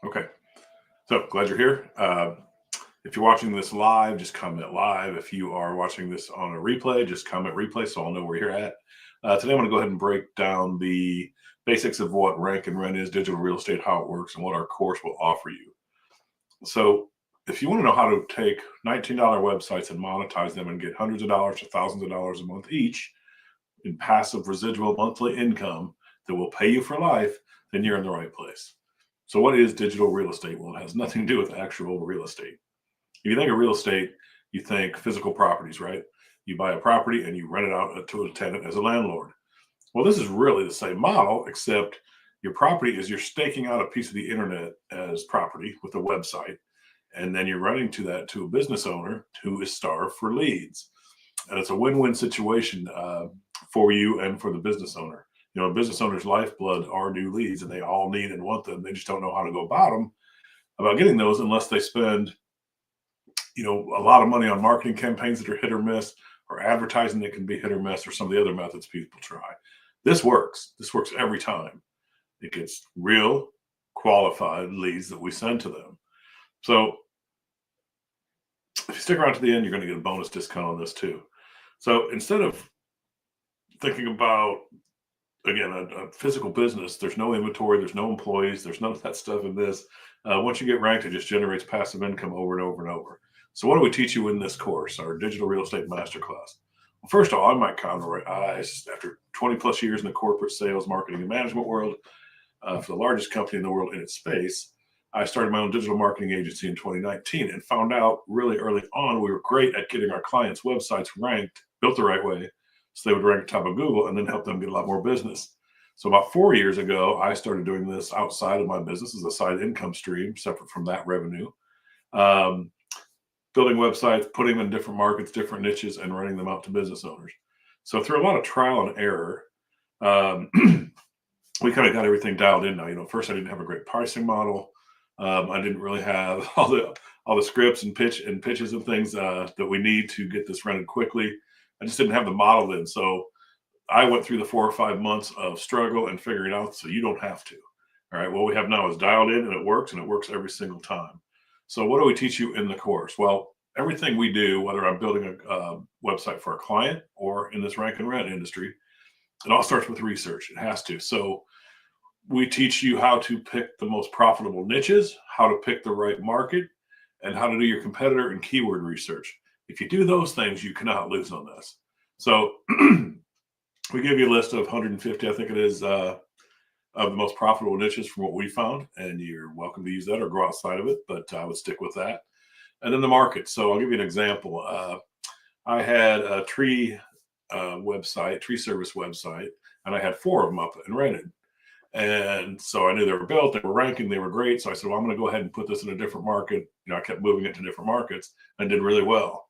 Okay. So glad you're here. If you're watching this live, just comment live. If you are watching this on a replay, just comment replay so I'll know where you're at. Today, I'm going to go ahead and break down the basics of what rank and rent is, digital real estate, how it works, and what our course will offer you. So, if you want to know how to take $19 websites and monetize them and get hundreds of dollars to thousands of dollars a month each in passive residual monthly income that will pay you for life, then you're in the right place. So what is digital real estate? Well, it has nothing to do with actual real estate. If you think of real estate, you think physical properties, right? You buy a property and you rent it out to a tenant as a landlord. Well, this is really the same model, except your property is you're staking out a piece of the internet as property with a website, and then you're renting to a business owner who is starved for leads. And it's a win-win situation for you and for the business owner. You know, a business owner's lifeblood are new leads, and they all need and want them. They just don't know how to go about getting those unless they spend, a lot of money on marketing campaigns that are hit or miss, or advertising that can be hit or miss, or some of the other methods people try. This works. This works every time. It gets real qualified leads that we send to them. So if you stick around to the end, you're going to get a bonus discount on this too. So instead of thinking about, again, a physical business, there's no inventory, there's no employees, there's none of that stuff in this. Once you get ranked, it just generates passive income over and over and over. So what do we teach you in this course, our digital real estate masterclass? Well, first of all, I might count eyes after 20 plus years in the corporate sales, marketing, and management world for the largest company in the world in its space. I started my own digital marketing agency in 2019 and found out really early on we were great at getting our clients' websites ranked, built the right way, so they would rank top of Google and then help them get a lot more business. So about 4 years ago, I started doing this outside of my business as a side income stream, separate from that revenue. Building websites, putting them in different markets, different niches, and running them out to business owners. So through a lot of trial and error, we kind of got everything dialed in now. First I didn't have a great pricing model. I didn't really have all the scripts and pitches and things that we need to get this rented quickly. I just didn't have the model in. So I went through the 4 or 5 months of struggle and figuring out so you don't have to. All right. What we have now is dialed in, and it works every single time. So what do we teach you in the course? Well, everything we do, whether I'm building a website for a client or in this rank and rent industry, it all starts with research. It has to. So we teach you how to pick the most profitable niches, how to pick the right market, and how to do your competitor and keyword research. If you do those things, you cannot lose on this. So we give you a list of 150, I think it is, of the most profitable niches from what we found, and you're welcome to use that or go outside of it, but I would stick with that. And then the market. So I'll give you an example. I had a tree service website, and I had 4 of them up and rented. And so I knew they were built, they were ranking, they were great. So I said, well, I'm going to go ahead and put this in a different market. I kept moving it to different markets and did really well.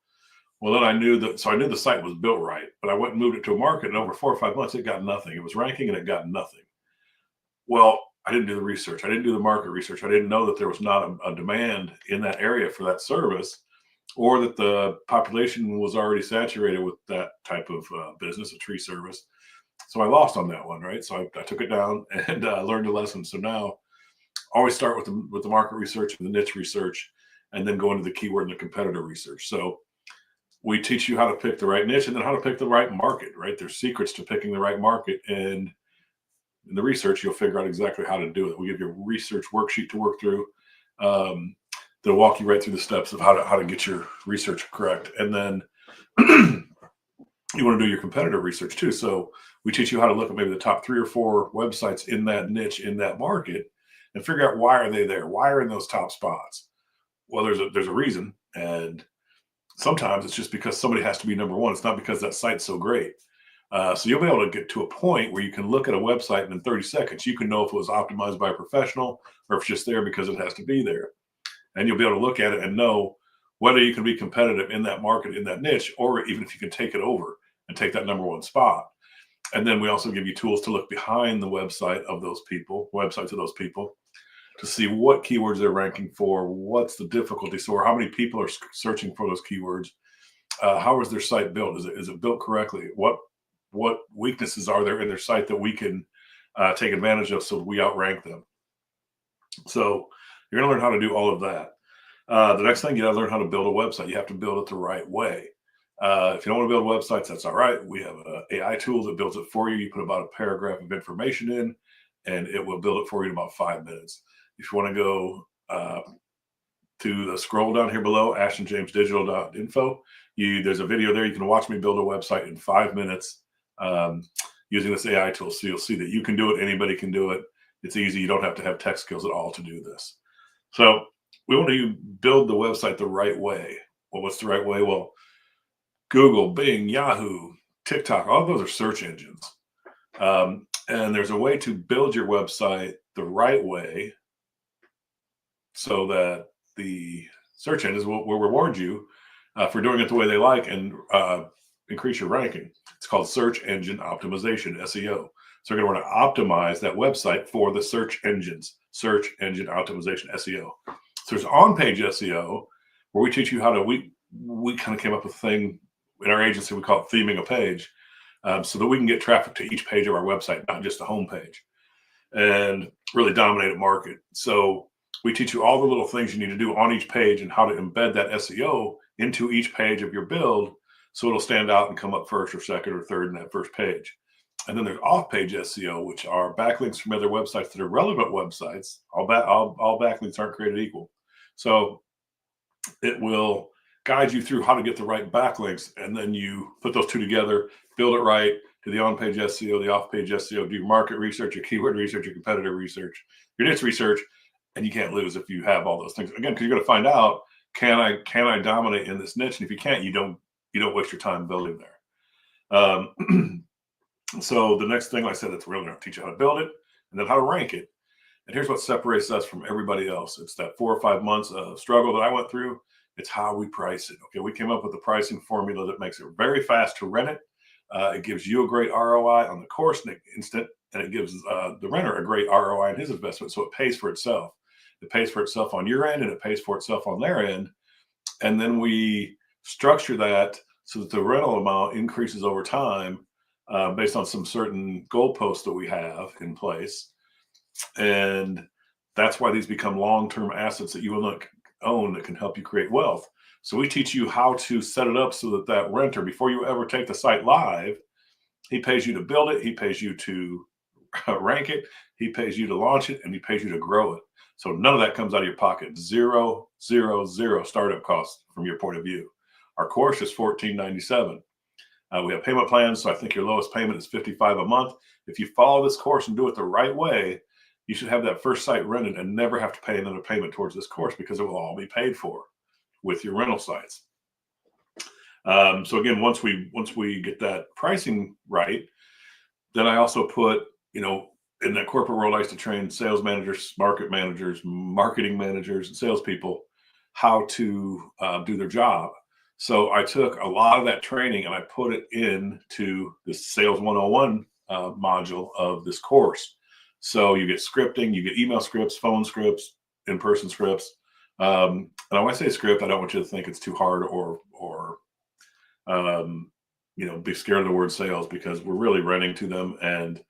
Well, then I knew the site was built right, but I went and moved it to a market, and over 4 or 5 months, it got nothing. It was ranking and it got nothing. Well, I didn't do the research. I didn't do the market research. I didn't know that there was not a demand in that area for that service, or that the population was already saturated with that type of business, a tree service. So I lost on that one, right? So I took it down and learned a lesson. So now always start with the market research and the niche research, and then go into the keyword and the competitor research. So we teach you how to pick the right niche and then how to pick the right market, right? There's secrets to picking the right market. And in the research, you'll figure out exactly how to do it. We give you a research worksheet to work through. They'll walk you right through the steps of how to get your research correct. And then you want to do your competitor research too. So we teach you how to look at maybe the top 3 or 4 websites in that niche, in that market, and figure out why are they there? Why are in those top spots? Well, there's a reason. And sometimes it's just because somebody has to be number one. It's not because that site's so great. So you'll be able to get to a point where you can look at a website and in 30 seconds, you can know if it was optimized by a professional or if it's just there because it has to be there. And you'll be able to look at it and know whether you can be competitive in that market, in that niche, or even if you can take it over and take that number 1 spot. And then we also give you tools to look behind the websites of those people, to see what keywords they're ranking for, what's the difficulty, so how many people are searching for those keywords, how is their site built, is it built correctly, what weaknesses are there in their site that we can take advantage of so we outrank them. So You're going to learn how to do all of that. The next thing, you got to learn how to build a website. You have to build it the right way. If you don't want to build websites, that's all right. We have an AI tool that builds it for you. You put about a paragraph of information in, and it will build it for you in about 5 minutes. If you want to go to the scroll down here below, ashtonjamesdigital.info, there's a video there. You can watch me build a website in 5 minutes using this AI tool. So you'll see that you can do it. Anybody can do it. It's easy. You don't have to have tech skills at all to do this. So we want to build the website the right way. Well, what's the right way? Well, Google, Bing, Yahoo, TikTok, all of those are search engines. And there's a way to build your website the right way so that the search engines will reward you for doing it the way they like and increase your ranking. It's called search engine optimization, SEO. So you're going to want to optimize that website for the search engines, search engine optimization, SEO. So there's on-page SEO, where we teach you how to, we kind of came up with a thing in our agency, we call it theming a page, so that we can get traffic to each page of our website, not just the home page, and really dominate a market. So we teach you all the little things you need to do on each page and how to embed that SEO into each page of your build so it'll stand out and come up first or second or third in that first page. And then there's off-page SEO, which are backlinks from other websites that are relevant websites. All backlinks aren't created equal. So it will guide you through how to get the right backlinks, and then you put those two together, build it right, do the on-page SEO, the off-page SEO, do your market research, your keyword research, your competitor research, your niche research, and you can't lose if you have all those things. Again, because you're going to find out, can I dominate in this niche? And if you can't, you don't waste your time building there. So the next thing, like I said, that's really going to teach you how to build it and then how to rank it. And here's what separates us from everybody else. It's that 4 or 5 months of struggle that I went through. It's how we price it. Okay, we came up with a pricing formula that makes it very fast to rent it. It gives you a great ROI on the course in an instant, and it gives the renter a great ROI in his investment. So it pays for itself. It pays for itself on your end, and it pays for itself on their end. And then we structure that so that the rental amount increases over time based on some certain goalposts that we have in place. And that's why these become long-term assets that you will own that can help you create wealth. So we teach you how to set it up so that that renter, before you ever take the site live, he pays you to build it, he pays you to rank it, he pays you to launch it, and he pays you to grow it. So none of that comes out of your pocket. Zero startup costs from your point of view. Our course is $14.97. We have payment plans, so I think your lowest payment is $55 a month. If you follow this course and do it the right way, you should have that first site rented and never have to pay another payment towards this course because it will all be paid for with your rental sites. So again, once we get that pricing right, then I also put, in that corporate world, I used to train sales managers, marketing managers, and salespeople how to do their job. So I took a lot of that training and I put it into this Sales 101 module of this course. So you get scripting, you get email scripts, phone scripts, in-person scripts. And when I say script, I don't want you to think it's too hard or be scared of the word sales, because we're really renting to them. And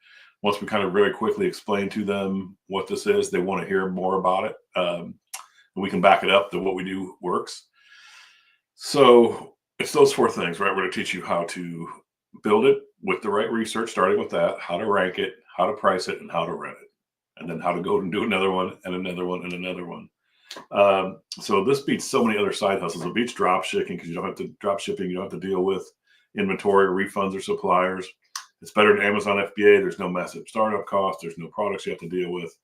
once we kind of very quickly explain to them what this is, they want to hear more about it. And we can back it up that what we do works. So it's those 4 things, right? We're going to teach you how to build it with the right research, starting with that, how to rank it, how to price it, and how to rent it, and then how to go and do another one and another one and another one. So this beats so many other side hustles. It beats drop shipping because you don't have to deal with inventory or refunds or suppliers. It's better than Amazon FBA. There's no massive startup costs. There's no products you have to deal with.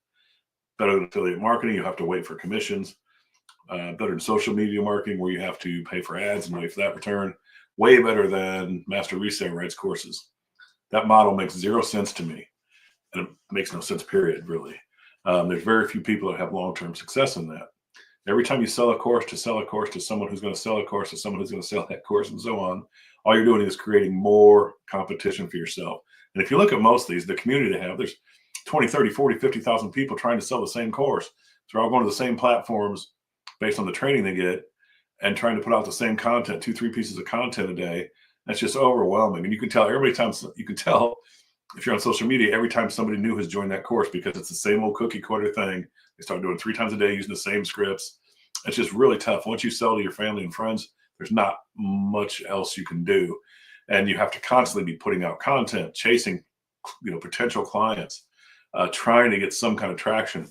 Better than affiliate marketing. You have to wait for commissions. Better than social media marketing, where you have to pay for ads and wait for that return. Way better than Master Resale Rights courses. That model makes 0 sense to me, and it makes no sense, period, really. There's very few people that have long-term success in that. Every time you sell a course to someone who's going to sell a course to someone who's going to sell that course and so on, all you're doing is creating more competition for yourself. And if you look at most of these, the community they have, there's 20, 30, 40, 50,000 people trying to sell the same course. So they're all going to the same platforms based on the training they get and trying to put out the same content, 2-3 pieces of content a day. That's just overwhelming. And you can tell if you're on social media, every time somebody new has joined that course, because it's the same old cookie cutter thing, they start doing 3 times a day using the same scripts. It's just really tough. Once you sell to your family and friends, there's not much else you can do. And you have to constantly be putting out content, chasing, potential clients, trying to get some kind of traction.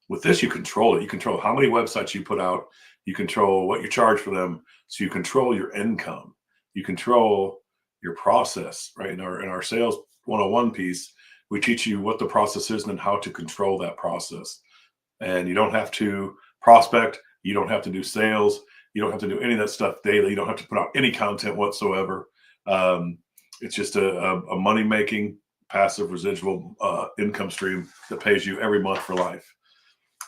With this, you control it. You control how many websites you put out. You control what you charge for them. So you control your income. You control your process, right? In our sales 101 piece, we teach you what the process is and how to control that process. And you don't have to prospect. You don't have to do sales. You don't have to do any of that stuff daily. You don't have to put out any content whatsoever. It's just a money-making passive residual income stream that pays you every month for life.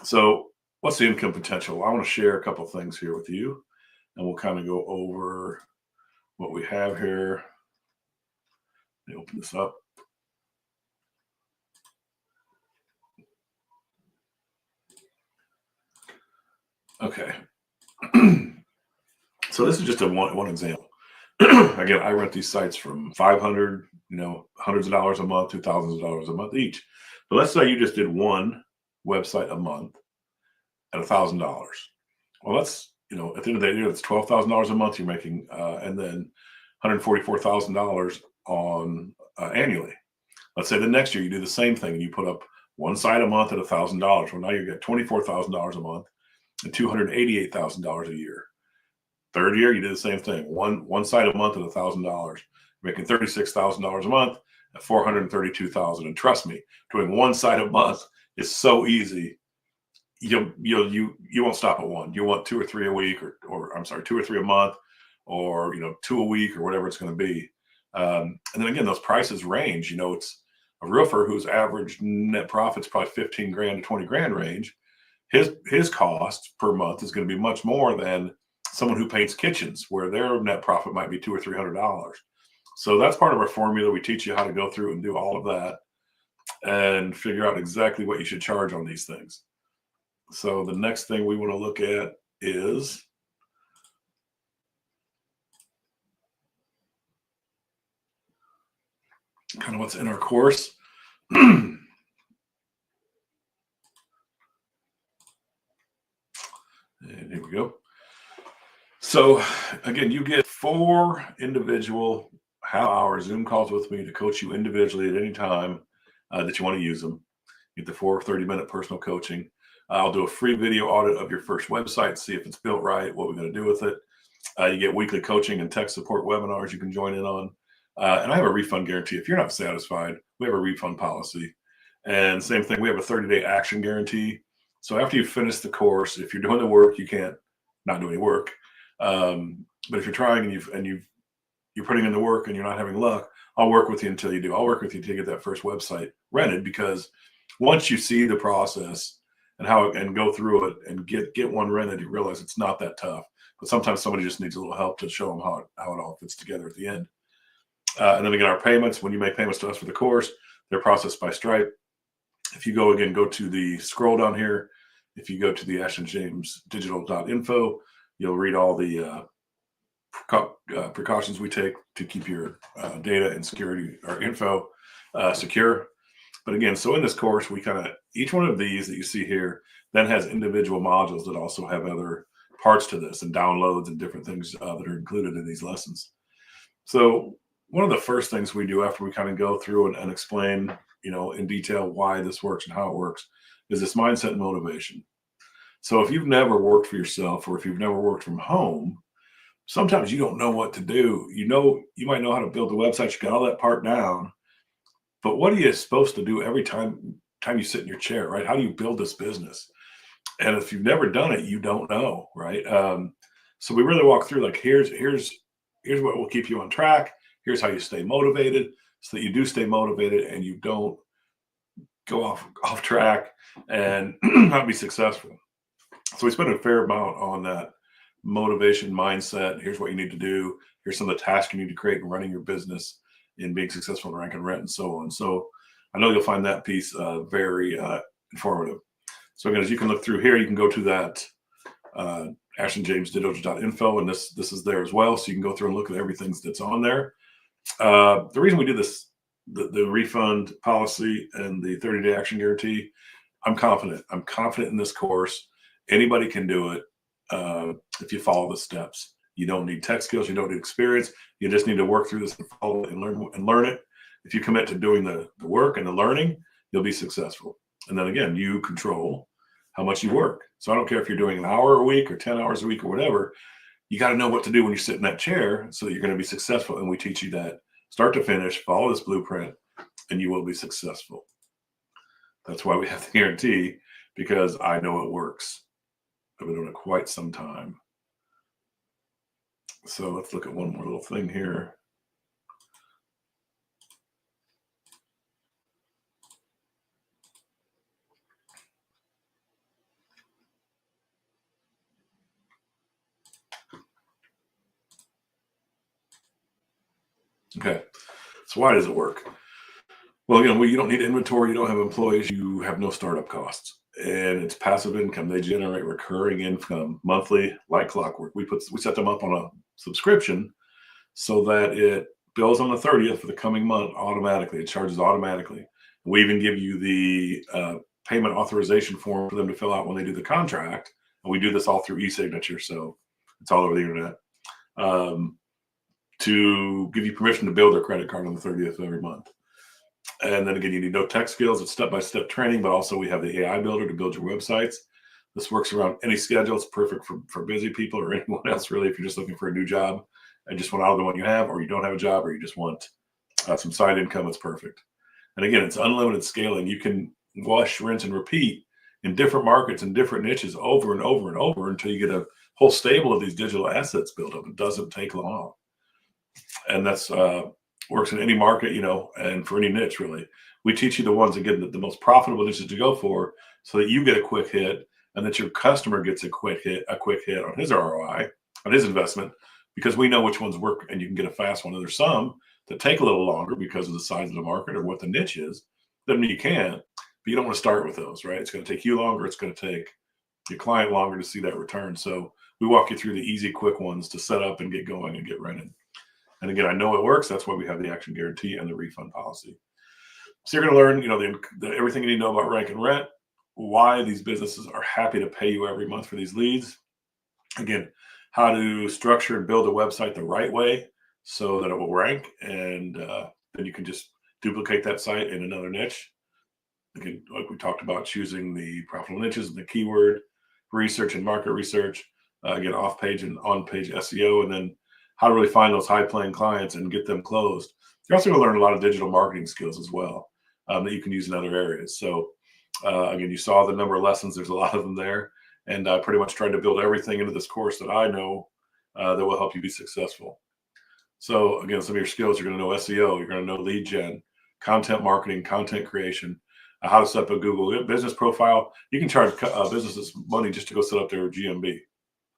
So what's the income potential? I want to share a couple of things here with you, and we'll kind of go over what we have here. Let me open this up. Okay. So this is just a one example. Again, I rent these sites from 500, hundreds of dollars a month to thousands of dollars a month each. But let's say you just did one website a month at $1,000. Well, that's, at the end of the day, it's $12,000 a month you're making, and then $144,000 on annually. Let's say the next year you do the same thing and you put up one site a month at $1,000. Well, now you get $24,000 a month and $288,000 a year. Third year, you do the same thing. One site a month at $1,000, making $36,000 a month at $432,000. And trust me, doing one site a month is so easy. You won't stop at one. You want 2 or 3 a week, or I'm sorry, 2 or 3 a month, or 2 a week, or whatever it's going to be. And then again, those prices range. It's a roofer whose average net profit's probably 15 grand to 20 grand range. His cost per month is going to be much more than someone who paints kitchens, where their net profit might be $200 or $300. So that's part of our formula. We teach you how to go through and do all of that and figure out exactly what you should charge on these things. So the next thing we want to look at is kind of what's in our course. And here we go. So again, you get 4 individual half-hour Zoom calls with me to coach you individually at any time that you want to use them. You get the 4 30-minute personal coaching. I'll do a free video audit of your first website, see if it's built right, what we're going to do with it. You get weekly coaching and tech support webinars you can join in on. And I have a refund guarantee. If you're not satisfied, we have a refund policy. And same thing, we have a 30-day action guarantee. So after you finish the course, if you're doing the work, you can't not do any work. But if you're trying and you're putting in the work and you're not having luck, I'll work with you until you do. I'll work with you to get that first website rented, because once you see the process and go through it and get one rented, you realize it's not that tough. But sometimes somebody just needs a little help to show them how it all fits together at the end. And then again, our payments, when you make payments to us for the course, they're processed by Stripe. If you go to the scroll down here, if you go to the ashtonjamesdigital.info, you'll read all the precautions we take to keep your data and security or info secure. But again, so in this course, we each one of these that you see here then has individual modules that also have other parts to this and downloads and different things that are included in these lessons. So one of the first things we do after we kind of go through and explain, in detail why this works and how it works, is this mindset and motivation. So if you've never worked for yourself, or if you've never worked from home, sometimes you don't know what to do. You might know how to build a website. You got all that part down, but what are you supposed to do every time you sit in your chair, right? How do you build this business? And if you've never done it, you don't know, right? So we really walk through, like, here's what will keep you on track. Here's how you stay motivated, so that you do stay motivated and you don't go off track and not be successful. So we spend a fair amount on that motivation mindset. Here's what you need to do. Here's some of the tasks you need to create in running your business, in being successful in rank and rent, and so on. So I know you'll find that piece very informative. So again, as you can look through here, you can go to that ashtonjamesdigital.info, and this is there as well. So you can go through and look at everything that's on there. The reason we do this the refund policy and the 30-day action guarantee, I'm confident. I'm confident in this course. Anybody can do it if you follow the steps. You don't need tech skills. You don't need experience. You just need to work through this and follow it and learn it. If you commit to doing the work and the learning, you'll be successful. And then again, you control how much you work. So I don't care if you're doing an hour a week or 10 hours a week or whatever. You got to know what to do when you sit in that chair so that you're going to be successful. And we teach you that start to finish, follow this blueprint, and you will be successful. That's why we have the guarantee, because I know it works. I've been doing it quite some time. So let's look at one more little thing here. Okay, so why does it work? Well, you don't need inventory, you don't have employees, you have no startup costs, and it's passive income. They generate recurring income monthly, like clockwork. We set them up on a subscription so that it bills on the 30th for the coming month automatically. It charges automatically. We even give you the payment authorization form for them to fill out when they do the contract, and we do this all through e-signature, so it's all over the internet. To give you permission to build their credit card on the 30th of every month. And then again, you need no tech skills. It's step-by-step training, but also we have the AI builder to build your websites. This works around any schedule. It's perfect for busy people or anyone else, really, if you're just looking for a new job and just want out of the one you have, or you don't have a job, or you just want some side income. It's perfect. And again, it's unlimited scaling. You can wash, rinse, and repeat in different markets and different niches over and over and over until you get a whole stable of these digital assets built up. It doesn't take long. And that's works in any market, and for any niche, really. We teach you the ones, again, the most profitable niches to go for, so that you get a quick hit and that your customer gets a quick hit on his ROI, on his investment, because we know which ones work and you can get a fast one. And there's some that take a little longer because of the size of the market or what the niche is. Doesn't mean you can't, but you don't want to start with those, right? It's going to take you longer. It's going to take your client longer to see that return. So we walk you through the easy, quick ones to set up and get going and get running. And again, I know it works. That's why we have the action guarantee and the refund policy. So you're going to learn, everything you need to know about rank and rent, why these businesses are happy to pay you every month for these leads. Again, how to structure and build a website the right way so that it will rank, and then you can just duplicate that site in another niche. Again, like we talked about, choosing the profitable niches and the keyword research and market research. Again, off-page and on-page SEO, and then how to really find those high-paying clients and get them closed. You're also going to learn a lot of digital marketing skills as well that you can use in other areas. So again, you saw the number of lessons. There's a lot of them there. And I pretty much tried to build everything into this course that I know that will help you be successful. So again, some of your skills, you're going to know SEO, you're going to know lead gen, content marketing, content creation, how to set up a Google business profile. You can charge businesses money just to go set up their GMB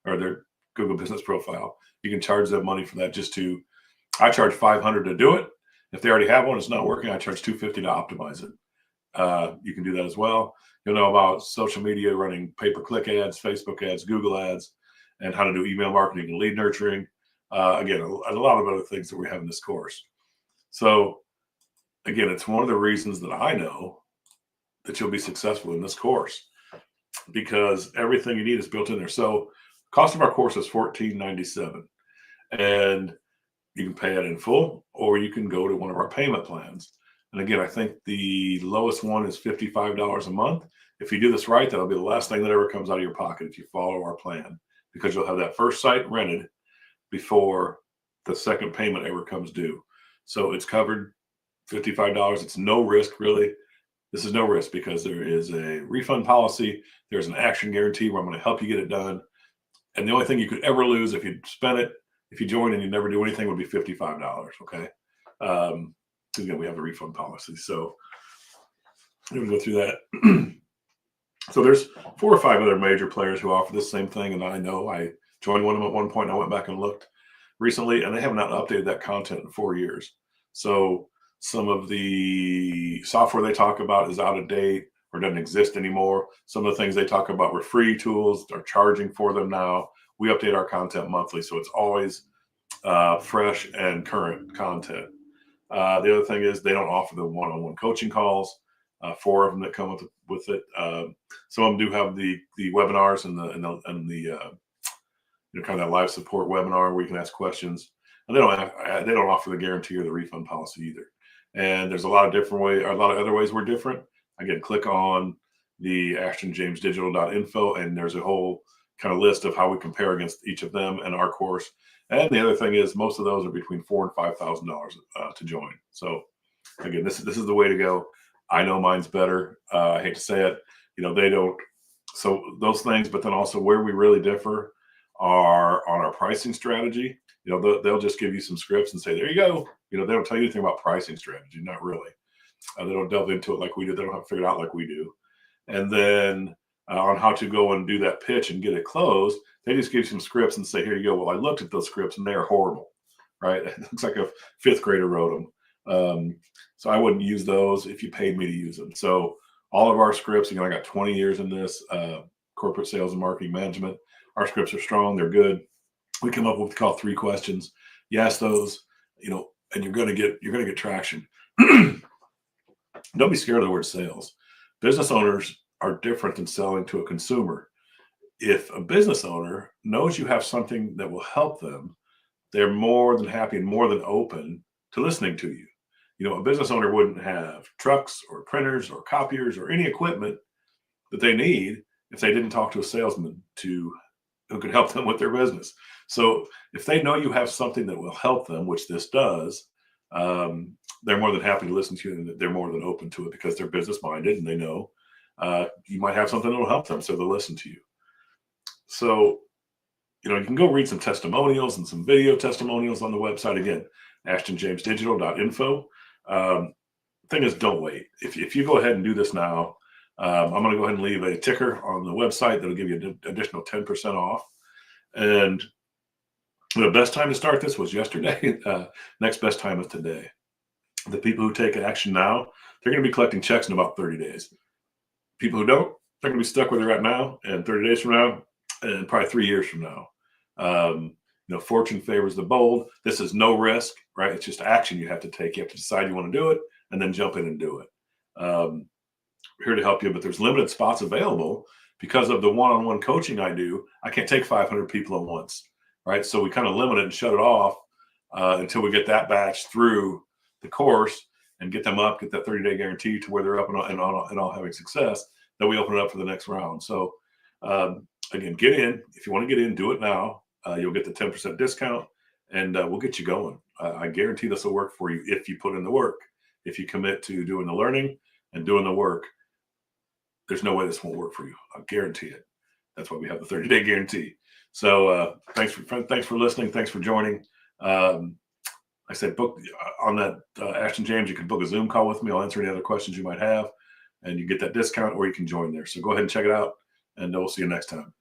or their Google business profile. You can charge them money for that I charge $500 to do it. If they already have one, it's not working, I charge $250 to optimize it. You can do that as well. You'll know about social media, running pay-per-click ads, Facebook ads, Google ads, and how to do email marketing and lead nurturing. Again, a lot of other things that we have in this course. So again, it's one of the reasons that I know that you'll be successful in this course, because everything you need is built in there. So cost of our course is $14.97, and you can pay it in full, or you can go to one of our payment plans. And again, I think the lowest one is $55 a month. If you do this right, that'll be the last thing that ever comes out of your pocket if you follow our plan, because you'll have that first site rented before the second payment ever comes due. So it's covered, $55. It's no risk, really. This is no risk because there is a refund policy. There's an action guarantee where I'm going to help you get it done. And the only thing you could ever lose if you spend it, if you join and you never do anything, would be $55. Okay. Again, we have a refund policy. So let me go through that. So there's 4 or 5 other major players who offer the same thing. And I know I joined one of them at one point. And I went back and looked recently, and they have not updated that content in 4 years. So some of the software they talk about is out of date or doesn't exist anymore. Some of the things they talk about were free tools. They're charging for them now. We update our content monthly, so it's always fresh and current content. The other thing is they don't offer the one-on-one coaching calls. 4 of them that come with it. Some of them do have the webinars and the kind of that live support webinar where you can ask questions. And they don't offer the guarantee or the refund policy either. And there's a lot of other ways we're different. Again, click on the ashtonjamesdigital.info, and there's a whole kind of list of how we compare against each of them and our course. And the other thing is most of those are between $4,000 and $5,000 to join. So again, this is the way to go. I know mine's better. I hate to say it. They don't. So those things, but then also where we really differ are on our pricing strategy. They'll just give you some scripts and say, there you go. They don't tell you anything about pricing strategy. Not really. They don't delve into it like we do. They don't have it figured out like we do. And then on how to go and do that pitch and get it closed, they just give you some scripts and say, here you go. Well, I looked at those scripts and they are horrible, right? It looks like a fifth grader wrote them. So I wouldn't use those if you paid me to use them. So all of our scripts, I got 20 years in this corporate sales and marketing management. Our scripts are strong. They're good. We come up with what's called 3 questions. You ask those, and you're going to get traction. Don't be scared of the word sales. Business owners are different than selling to a consumer. If a business owner knows you have something that will help them, they're more than happy and more than open to listening to you. A business owner wouldn't have trucks or printers or copiers or any equipment that they need if they didn't talk to a salesman who could help them with their business. So if they know you have something that will help them, which this does, they're more than happy to listen to you, and they're more than open to it because they're business minded and they know you might have something that will help them, so they'll listen to you. So, you can go read some testimonials and some video testimonials on the website. Again, ashtonjamesdigital.info. Thing is, don't wait. If you go ahead and do this now, I'm going to go ahead and leave a ticker on the website that'll give you an additional 10% off. And the best time to start this was yesterday. Next best time is today. The people who take action now, they're going to be collecting checks in about 30 days. People who don't, they're going to be stuck where they're at now and 30 days from now and probably 3 years from now. Fortune favors the bold. This is no risk, right? It's just action you have to take. You have to decide you want to do it and then jump in and do it. Here to help you, but there's limited spots available because of the one-on-one coaching I do. I can't take 500 people at once, right? So we kind of limit it and shut it off until we get that batch through the course and get them up, get that 30-day guarantee to where they're up and all having success. Then we open it up for the next round. So again, get in. If you want to get in, do it now. You'll get the 10% discount, and we'll get you going. I guarantee this will work for you if you put in the work. If you commit to doing the learning and doing the work, there's no way this won't work for you. I guarantee it. That's why we have the 30-day guarantee. So thanks for listening. Thanks for joining. I said book on that Ashton James. You can book a Zoom call with me. I'll answer any other questions you might have, and you get that discount, or you can join there. So go ahead and check it out, and we'll see you next time.